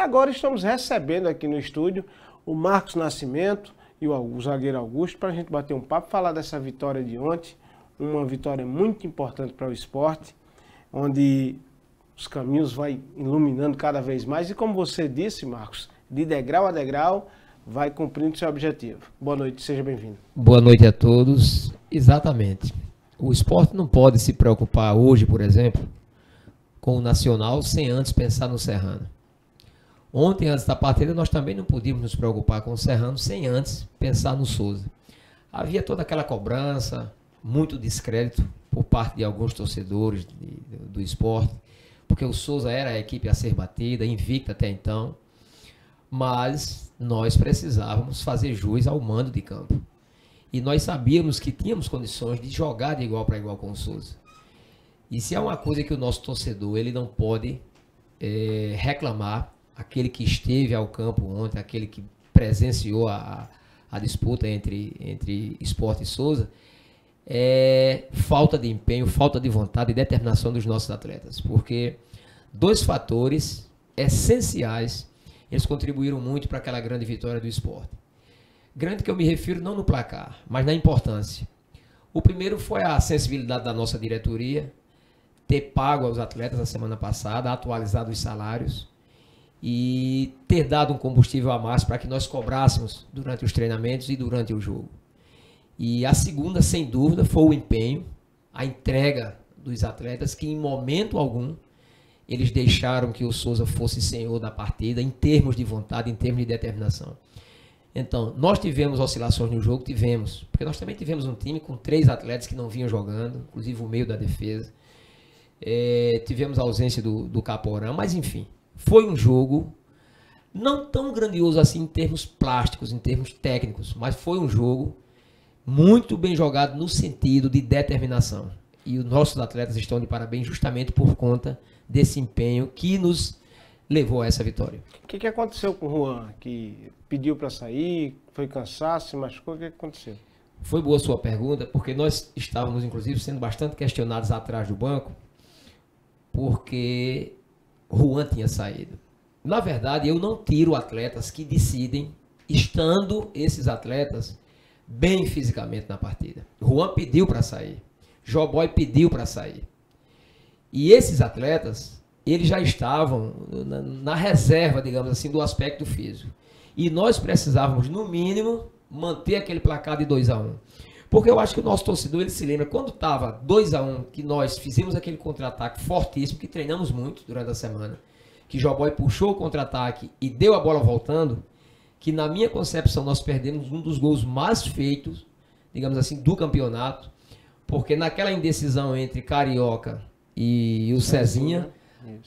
agora estamos recebendo aqui no estúdio o Marcos Nascimento e o zagueiro Augusto para a gente bater um papo, falar dessa vitória de ontem, uma vitória muito importante para o esporte, onde os caminhos vai iluminando cada vez mais e, como você disse, Marcos, de degrau a degrau, vai cumprindo seu objetivo. Boa noite, seja bem-vindo. Boa noite a todos. Exatamente. O esporte não pode se preocupar hoje, por exemplo, com o Nacional sem antes pensar no Serrano. Ontem, antes da partida, nós também não podíamos nos preocupar com o Serrano sem antes pensar no Souza. Havia toda aquela cobrança, muito descrédito por parte de alguns torcedores do esporte, porque o Souza era a equipe a ser batida, invicta até então, mas nós precisávamos fazer jus ao mando de campo. E nós sabíamos que tínhamos condições de jogar de igual para igual com o Souza. E se há uma coisa que o nosso torcedor ele não pode reclamar, aquele que esteve ao campo ontem, aquele que presenciou a disputa entre Sport e Souza, é falta de empenho, falta de vontade e determinação dos nossos atletas. Porque dois fatores essenciais, eles contribuíram muito para aquela grande vitória do Sport. Grande que eu me refiro não no placar, mas na importância. O primeiro foi a sensibilidade da nossa diretoria, ter pago aos atletas a semana passada, atualizado os salários e ter dado um combustível a mais para que nós cobrássemos durante os treinamentos e durante o jogo. E a segunda, sem dúvida, foi o empenho, a entrega dos atletas que em momento algum eles deixaram que o Souza fosse senhor da partida em termos de vontade, em termos de determinação. Então, nós tivemos oscilações no jogo, tivemos, porque nós também tivemos um time com 3 atletas que não vinham jogando, inclusive o meio da defesa. Tivemos a ausência do Caporã, mas enfim, foi um jogo não tão grandioso assim em termos plásticos, em termos técnicos, mas foi um jogo muito bem jogado no sentido de determinação. E os nossos atletas estão de parabéns justamente por conta desse empenho que nos levou a essa vitória. O que aconteceu com o Juan? Que pediu para sair, foi cansaço, se machucou, o que aconteceu? Foi boa a sua pergunta, porque nós estávamos, inclusive, sendo bastante questionados atrás do banco, porque Juan tinha saído. Na verdade, eu não tiro atletas que decidem, estando esses atletas bem fisicamente na partida. Juan pediu para sair. Joboy pediu para sair. E esses atletas, eles já estavam na reserva, digamos assim, do aspecto físico. E nós precisávamos, no mínimo, manter aquele placar de 2-1. Porque eu acho que o nosso torcedor, ele se lembra, quando estava 2-1, que nós fizemos aquele contra-ataque fortíssimo, que treinamos muito durante a semana, que Joboy puxou o contra-ataque e deu a bola voltando, que na minha concepção nós perdemos um dos gols mais feitos, digamos assim, do campeonato, porque naquela indecisão entre Carioca e o Cezinha,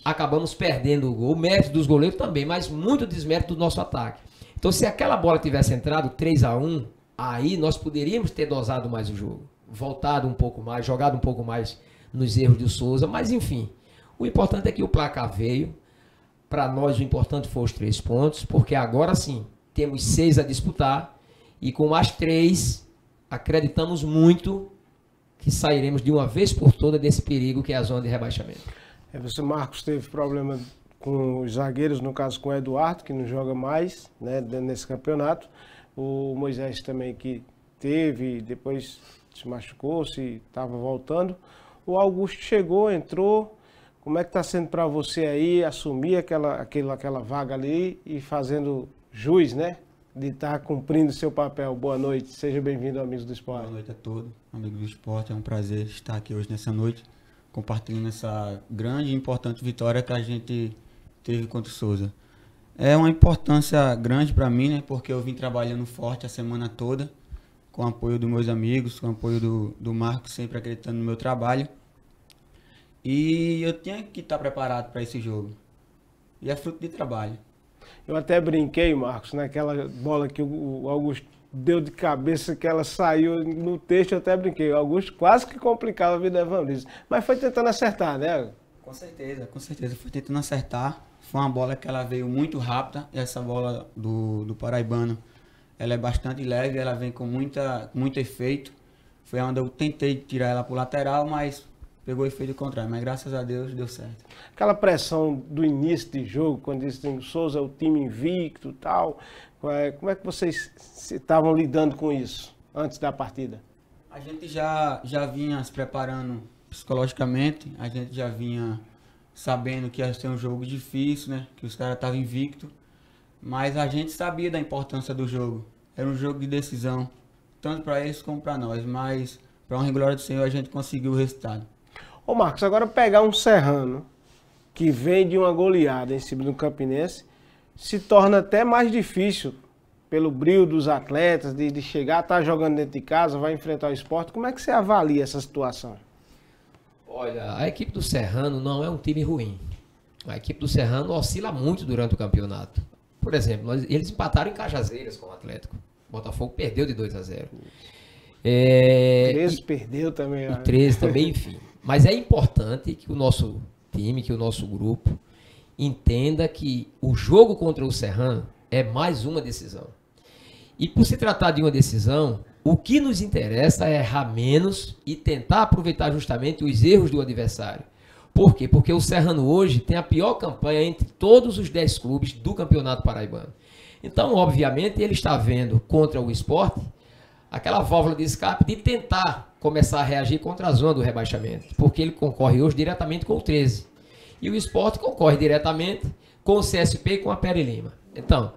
acabamos perdendo o gol. O mérito dos goleiros também, mas muito desmérito do nosso ataque. Então, se aquela bola tivesse entrado 3-1, aí nós poderíamos ter dosado mais o jogo, voltado um pouco mais, jogado um pouco mais nos erros do Souza, mas enfim, o importante é que o placar veio. Para nós o importante foi os 3 pontos, porque agora sim, temos 6 a disputar e com mais 3, acreditamos muito que sairemos de uma vez por toda desse perigo que é a zona de rebaixamento. Você, Marcos, teve problema com os zagueiros, no caso com o Eduardo, que não joga mais, né, nesse campeonato. O Moisés também que teve, depois se machucou, se estava voltando. O Augusto chegou, entrou. Como é que está sendo para você aí assumir aquela vaga ali e fazendo jus, né? De estar cumprindo seu papel. Boa noite, seja bem-vindo, amigos do esporte. Boa noite a todos, amigos do esporte. É um prazer estar aqui hoje nessa noite, compartilhando essa grande e importante vitória que a gente teve contra o Souza. É uma importância grande para mim, né? Porque eu vim trabalhando forte a semana toda, com o apoio dos meus amigos, com o apoio do Marcos, sempre acreditando no meu trabalho. E eu tinha que estar preparado para esse jogo. E é fruto de trabalho. Eu até brinquei, Marcos, naquela bola que o Augusto deu de cabeça, que ela saiu no texto, eu até brinquei. O Augusto quase que complicava a vida do Evanilson. Mas foi tentando acertar, né? Com certeza. Foi tentando acertar. Foi uma bola que ela veio muito rápida. Essa bola do paraibano, ela é bastante leve, ela vem com muito efeito. Foi onde eu tentei tirar ela para o lateral, mas pegou efeito contrário, mas graças a Deus deu certo. Aquela pressão do início de jogo, quando dizem que o Souza é o time invicto e tal, como é que vocês estavam lidando com isso antes da partida? A gente já vinha se preparando psicologicamente, a gente já vinha sabendo que ia ser um jogo difícil, né? Que os caras estavam invictos, mas a gente sabia da importância do jogo. Era um jogo de decisão, tanto para eles como para nós, mas para honra e glória do Senhor a gente conseguiu o resultado. Ô Marcos, agora pegar um Serrano que vem de uma goleada em cima do Campinense se torna até mais difícil pelo brio dos atletas, de chegar, tá jogando dentro de casa, vai enfrentar o Sport. Como é que você avalia essa situação? Olha, a equipe do Serrano não é um time ruim. A equipe do Serrano oscila muito durante o campeonato. Por exemplo, eles empataram em Cajazeiras com o Atlético. O Botafogo perdeu de 2-0. 13 perdeu também. O 13 também, enfim. Mas é importante que o nosso time, que o nosso grupo entenda que o jogo contra o Serrano é mais uma decisão. E por se tratar de uma decisão, o que nos interessa é errar menos e tentar aproveitar justamente os erros do adversário. Por quê? Porque o Serrano hoje tem a pior campanha entre todos os 10 clubes do Campeonato Paraibano. Então, obviamente, ele está vendo contra o Sport aquela válvula de escape de tentar começar a reagir contra a zona do rebaixamento. Porque ele concorre hoje diretamente com o 13. E o Sport concorre diretamente com o CSP e com a Pere Lima. Então,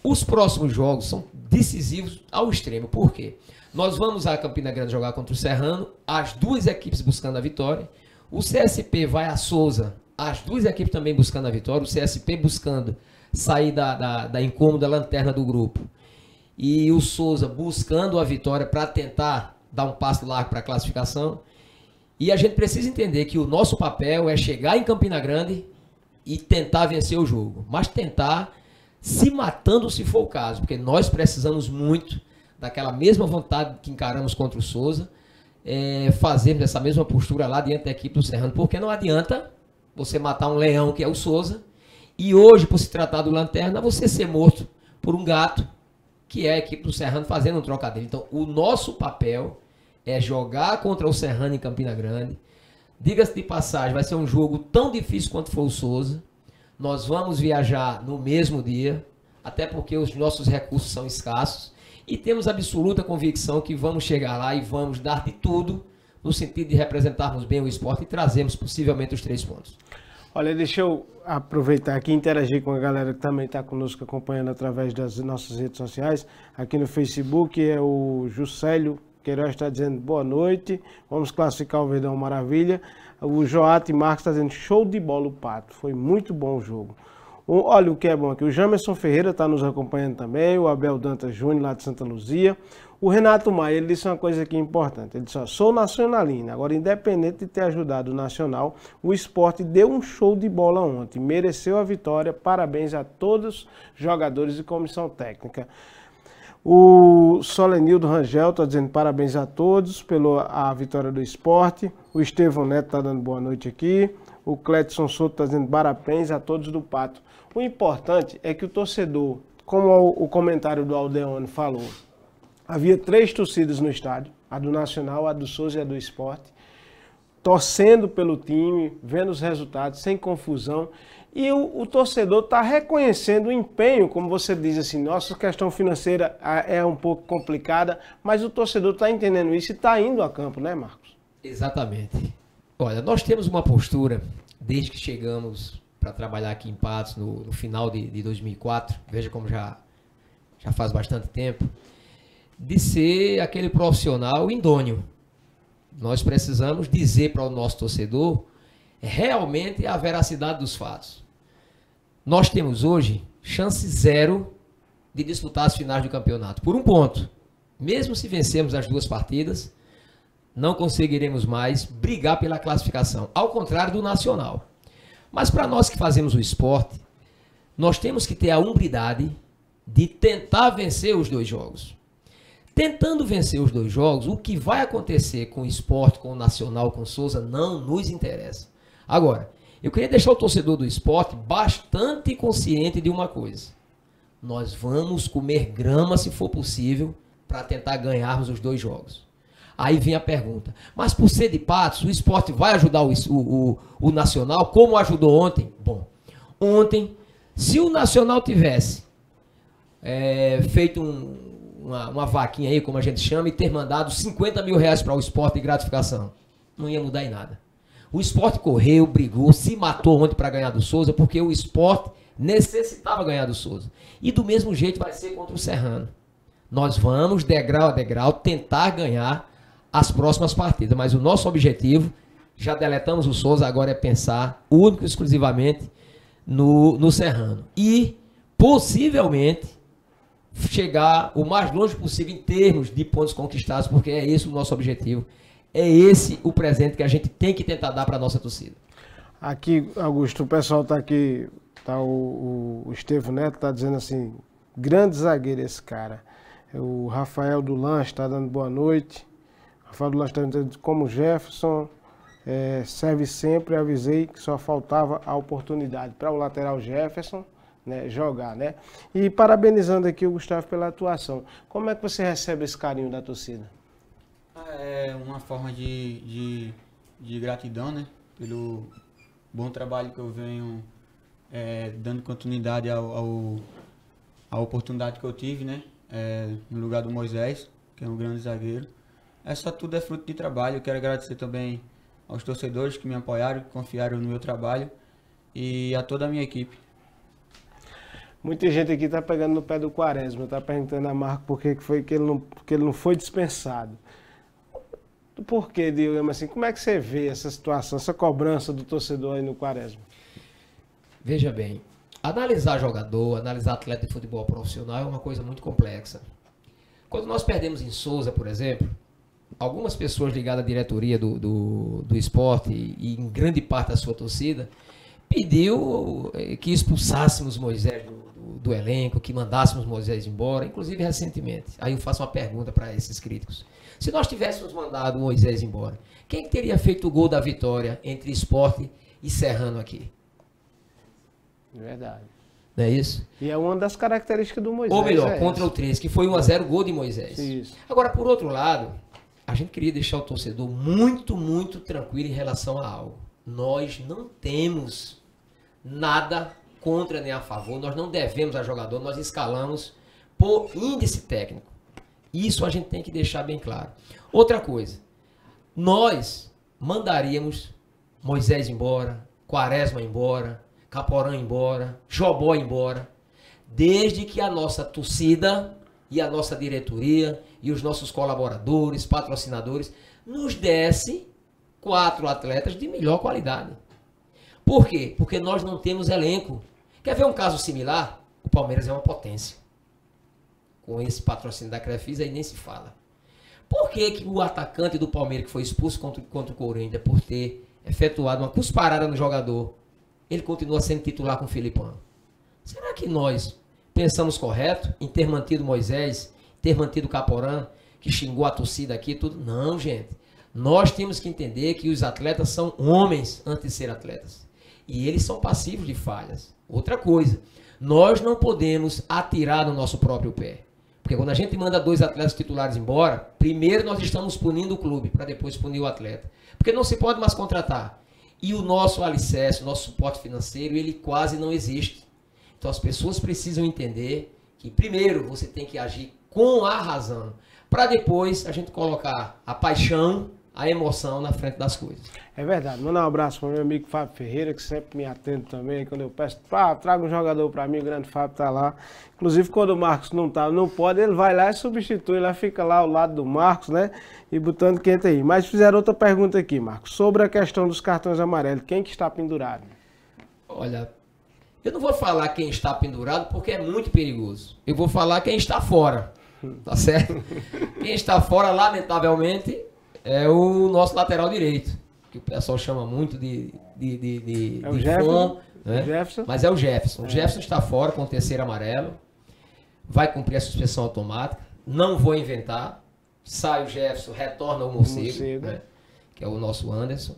os próximos jogos são decisivos ao extremo. Por quê? Nós vamos a Campina Grande jogar contra o Serrano, as duas equipes buscando a vitória. O CSP vai a Souza, as duas equipes também buscando a vitória. O CSP buscando sair da incômoda lanterna do grupo. E o Souza buscando a vitória para tentar dar um passo largo para a classificação. E a gente precisa entender que o nosso papel é chegar em Campina Grande e tentar vencer o jogo. Mas tentar se matando se for o caso, porque nós precisamos muito daquela mesma vontade que encaramos contra o Souza, fazermos essa mesma postura lá diante da equipe do Serrano, porque não adianta você matar um leão que é o Souza, e hoje, por se tratar do Lanterna, você ser morto por um gato, que é a equipe do Serrano fazendo um trocadilho. Então, o nosso papel é jogar contra o Serrano em Campina Grande. Diga-se de passagem, vai ser um jogo tão difícil quanto foi o Souza. Nós vamos viajar no mesmo dia, até porque os nossos recursos são escassos, e temos absoluta convicção que vamos chegar lá e vamos dar de tudo no sentido de representarmos bem o esporte e trazermos possivelmente os 3 pontos. Olha, deixa eu aproveitar aqui e interagir com a galera que também está conosco acompanhando através das nossas redes sociais. Aqui no Facebook é o Juscelio Queiroz está dizendo boa noite, vamos classificar o Verdão Maravilha. O Joate Marques está dizendo show de bola o Pato, foi muito bom o jogo. Olha o que é bom aqui, o Jamerson Ferreira está nos acompanhando também, o Abel Dantas Júnior lá de Santa Luzia. O Renato Maia, ele disse uma coisa aqui importante, ele disse, ó, sou nacionalino, agora independente de ter ajudado o Nacional, o Sport deu um show de bola ontem, mereceu a vitória, parabéns a todos os jogadores e comissão técnica. O Solenildo Rangel está dizendo parabéns a todos pela vitória do Sport. O Estevão Neto está dando boa noite aqui. O Cledson Souto está dizendo parabéns a todos do Pato. O importante é que o torcedor, como o comentário do Aldeone falou, havia 3 torcidas no estádio, a do Nacional, a do Souza e a do Sport, torcendo pelo time, vendo os resultados, sem confusão. E o torcedor está reconhecendo o empenho, como você diz assim, nossa questão financeira é um pouco complicada, mas o torcedor está entendendo isso e está indo a campo, né, Marcos? Exatamente. Olha, nós temos uma postura, desde que chegamos para trabalhar aqui em Patos no final de 2004, veja como já faz bastante tempo, de ser aquele profissional idôneo. Nós precisamos dizer para o nosso torcedor realmente a veracidade dos fatos. Nós temos hoje chance 0 de disputar as finais do campeonato, por um ponto. Mesmo se vencermos as 2 partidas, não conseguiremos mais brigar pela classificação, ao contrário do Nacional. Mas para nós que fazemos o esporte, nós temos que ter a hombridade de tentar vencer os 2 jogos. Tentando vencer os 2 jogos, o que vai acontecer com o Sport, com o Nacional, com o Souza, não nos interessa. Agora, eu queria deixar o torcedor do Sport bastante consciente de uma coisa. Nós vamos comer grama, se for possível, para tentar ganharmos os 2 jogos. Aí vem a pergunta, mas por ser de Patos, o Sport vai ajudar o Nacional, como ajudou ontem? Bom, ontem, se o Nacional tivesse feito uma vaquinha aí, como a gente chama, e ter mandado 50 mil reais para o Sport de gratificação, não ia mudar em nada. O Sport correu, brigou, se matou ontem para ganhar do Souza, porque o Sport necessitava ganhar do Souza. E do mesmo jeito vai ser contra o Serrano. Nós vamos, degrau a degrau, tentar ganhar as próximas partidas. Mas o nosso objetivo, já deletamos o Souza, agora é pensar único e exclusivamente no Serrano. E, possivelmente, chegar o mais longe possível em termos de pontos conquistados, porque é esse o nosso objetivo. É esse o presente que a gente tem que tentar dar para a nossa torcida. Aqui, Augusto, o pessoal está aqui, tá o Estevão Neto está dizendo assim, grande zagueiro esse cara. O Rafael do Lanche está dando boa noite. O Rafael do Lanche está dizendo como Jefferson serve sempre, avisei que só faltava a oportunidade para o lateral Jefferson, né, jogar, né? E parabenizando aqui o Gustavo pela atuação. Como é que você recebe esse carinho da torcida? É uma forma de gratidão, né? Pelo bom trabalho que eu venho dando continuidade à oportunidade que eu tive, né? No lugar do Moisés, que é um grande zagueiro. Tudo é fruto de trabalho. Eu quero agradecer também aos torcedores que me apoiaram, que confiaram no meu trabalho e a toda a minha equipe. Muita gente aqui está pegando no pé do Quaresma, está perguntando a Marco por que ele não foi dispensado. Por que, digamos assim, como é que você vê essa situação, essa cobrança do torcedor aí no Quaresma? Veja bem, analisar jogador, analisar atleta de futebol profissional é uma coisa muito complexa. Quando nós perdemos em Souza, por exemplo, algumas pessoas ligadas à diretoria do esporte e em grande parte da sua torcida, pediu que expulsássemos Moisés do elenco, que mandássemos Moisés embora, inclusive recentemente. Aí eu faço uma pergunta para esses críticos. Se nós tivéssemos mandado Moisés embora, quem teria feito o gol da vitória entre Sport e Serrano aqui? Verdade. Não é isso? E é uma das características do Moisés. Ou melhor, contra o 13, que foi 1-0 gol de Moisés. Isso. Agora, por outro lado, a gente queria deixar o torcedor muito, muito tranquilo em relação a algo. Nós não temos nada contra nem a favor, nós não devemos a jogador, nós escalamos por índice técnico. Isso a gente tem que deixar bem claro. Outra coisa, nós mandaríamos Moisés embora, Quaresma embora, Caporã embora, Jobó embora, desde que a nossa torcida e a nossa diretoria e os nossos colaboradores, patrocinadores, nos desse 4 atletas de melhor qualidade. Por quê? Porque nós não temos elenco. Quer ver um caso similar? O Palmeiras é uma potência. Com esse patrocínio da Crefisa aí nem se fala. Por que o atacante do Palmeiras que foi expulso contra o Corinthians por ter efetuado uma cusparada no jogador, ele continua sendo titular com o Filipão? Será que nós pensamos correto em ter mantido Moisés, ter mantido Caporã, que xingou a torcida aqui, tudo? Não, gente. Nós temos que entender que os atletas são homens antes de ser atletas. E eles são passivos de falhas. Outra coisa, nós não podemos atirar no nosso próprio pé. Porque quando a gente manda 2 atletas titulares embora, primeiro nós estamos punindo o clube, para depois punir o atleta. Porque não se pode mais contratar. E o nosso alicerce, o nosso suporte financeiro, ele quase não existe. Então as pessoas precisam entender que primeiro você tem que agir com a razão, para depois a gente colocar a paixão, a emoção na frente das coisas. É verdade. Mandar um abraço para o meu amigo Fábio Ferreira, que sempre me atende também. Quando eu peço, traga um jogador para mim, o grande Fábio está lá. Inclusive, quando o Marcos não pode, ele vai lá e substitui. Ele fica lá ao lado do Marcos, né? E botando quente aí. Mas fizeram outra pergunta aqui, Marcos, sobre a questão dos cartões amarelos. Quem que está pendurado? Olha, eu não vou falar quem está pendurado porque é muito perigoso. Eu vou falar quem está fora. Tá certo? Quem está fora, lamentavelmente, é o nosso lateral direito, que o pessoal chama muito de o Jefferson, né? Jefferson. Mas é o Jefferson. O Jefferson está fora com o terceiro amarelo, vai cumprir a suspensão automática, não vou inventar, sai o Jefferson, retorna o Morcego. Né? Que é o nosso Anderson,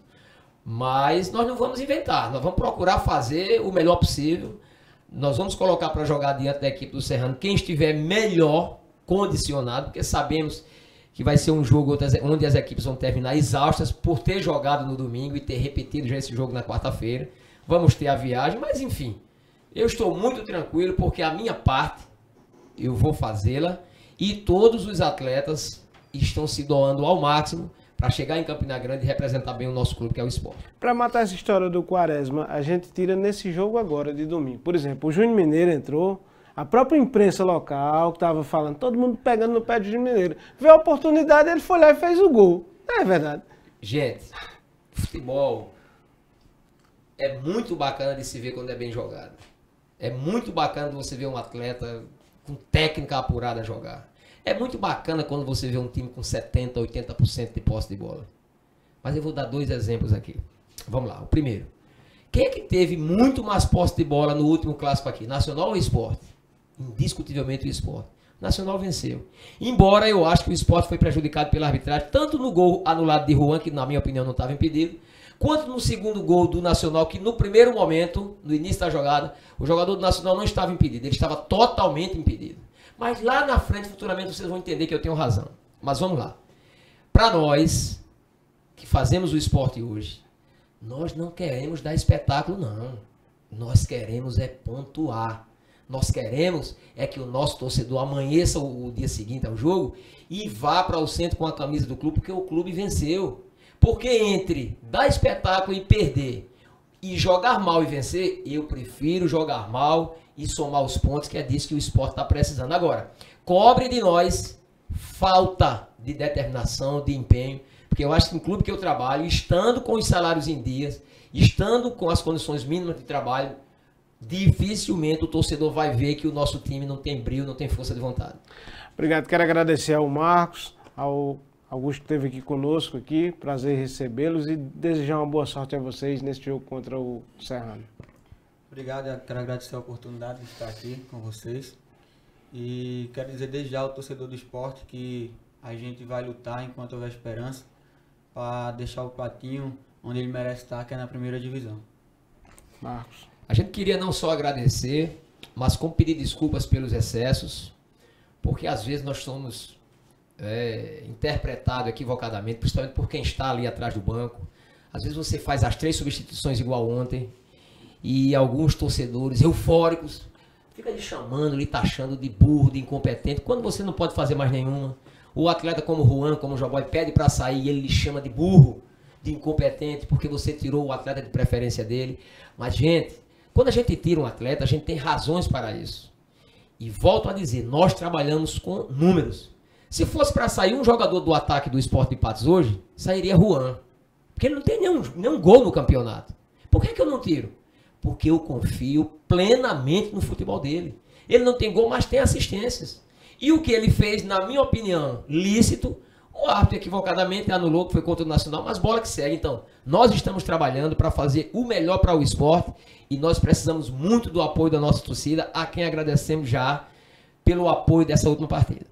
mas nós não vamos inventar, nós vamos procurar fazer o melhor possível, nós vamos colocar para jogar diante da equipe do Serrano quem estiver melhor condicionado, porque sabemos que vai ser um jogo onde as equipes vão terminar exaustas por ter jogado no domingo e ter repetido já esse jogo na quarta-feira. Vamos ter a viagem, mas enfim, eu estou muito tranquilo porque a minha parte eu vou fazê-la e todos os atletas estão se doando ao máximo para chegar em Campina Grande e representar bem o nosso clube, que é o Sport. Para matar essa história do Quaresma, a gente tira nesse jogo agora de domingo. Por exemplo, o Júnior Mineiro entrou, a própria imprensa local que estava falando, todo mundo pegando no pé do Júnior Mineiro. Vê a oportunidade, ele foi lá e fez o gol. Não é verdade? Gente, futebol é muito bacana de se ver quando é bem jogado. É muito bacana você ver um atleta com técnica apurada jogar. É muito bacana quando você vê um time com 70%, 80% de posse de bola. Mas eu vou dar 2 exemplos aqui. Vamos lá. O primeiro. Quem é que teve muito mais posse de bola no último clássico aqui? Nacional ou Sport? Indiscutivelmente o Sport. Nacional venceu. Embora eu acho que o Sport foi prejudicado pela arbitragem, tanto no gol anulado de Juan, que na minha opinião não estava impedido, quanto no segundo gol do Nacional, que no primeiro momento, no início da jogada, o jogador do Nacional não estava impedido. Ele estava totalmente impedido. Mas lá na frente, futuramente, vocês vão entender que eu tenho razão. Mas vamos lá. Para nós, que fazemos o esporte hoje, nós não queremos dar espetáculo, não. Nós queremos é pontuar. Nós queremos é que o nosso torcedor amanheça o dia seguinte ao jogo e vá para o centro com a camisa do clube, porque o clube venceu. Porque entre dar espetáculo e perder e jogar mal e vencer, eu prefiro jogar mal e somar os pontos, que é disso que o esporte está precisando. Agora, cobre de nós falta de determinação, de empenho, porque eu acho que no clube que eu trabalho, estando com os salários em dias, estando com as condições mínimas de trabalho, dificilmente o torcedor vai ver que o nosso time não tem brilho, não tem força de vontade. Obrigado. Quero agradecer ao Marcos, ao Augusto que esteve aqui conosco aqui, prazer recebê-los e desejar uma boa sorte a vocês nesse jogo contra o Serrano. Obrigado, eu quero agradecer a oportunidade de estar aqui com vocês e quero dizer desde já ao torcedor do esporte que a gente vai lutar enquanto houver esperança para deixar o Patinho onde ele merece estar, que é na primeira divisão. Marcos. A gente queria não só agradecer, mas como pedir desculpas pelos excessos, porque às vezes nós somos interpretados equivocadamente, principalmente por quem está ali atrás do banco. Às vezes você faz as 3 substituições igual ontem, e alguns torcedores eufóricos ficam lhe chamando, lhe taxando de burro, de incompetente, quando você não pode fazer mais nenhuma. O atleta como o Juan, como o Joboy, pede para sair e ele lhe chama de burro, de incompetente, porque você tirou o atleta de preferência dele. Mas, gente, quando a gente tira um atleta, a gente tem razões para isso. E volto a dizer, nós trabalhamos com números. Se fosse para sair um jogador do ataque do Sport de Patos hoje, sairia Juan. Porque ele não tem nenhum gol no campeonato. Por que eu não tiro? Porque eu confio plenamente no futebol dele. Ele não tem gol, mas tem assistências. E o que ele fez, na minha opinião, lícito, o árbitro equivocadamente anulou, que foi contra o Nacional, mas bola que segue. Então, nós estamos trabalhando para fazer o melhor para o esporte e nós precisamos muito do apoio da nossa torcida, a quem agradecemos já pelo apoio dessa última partida.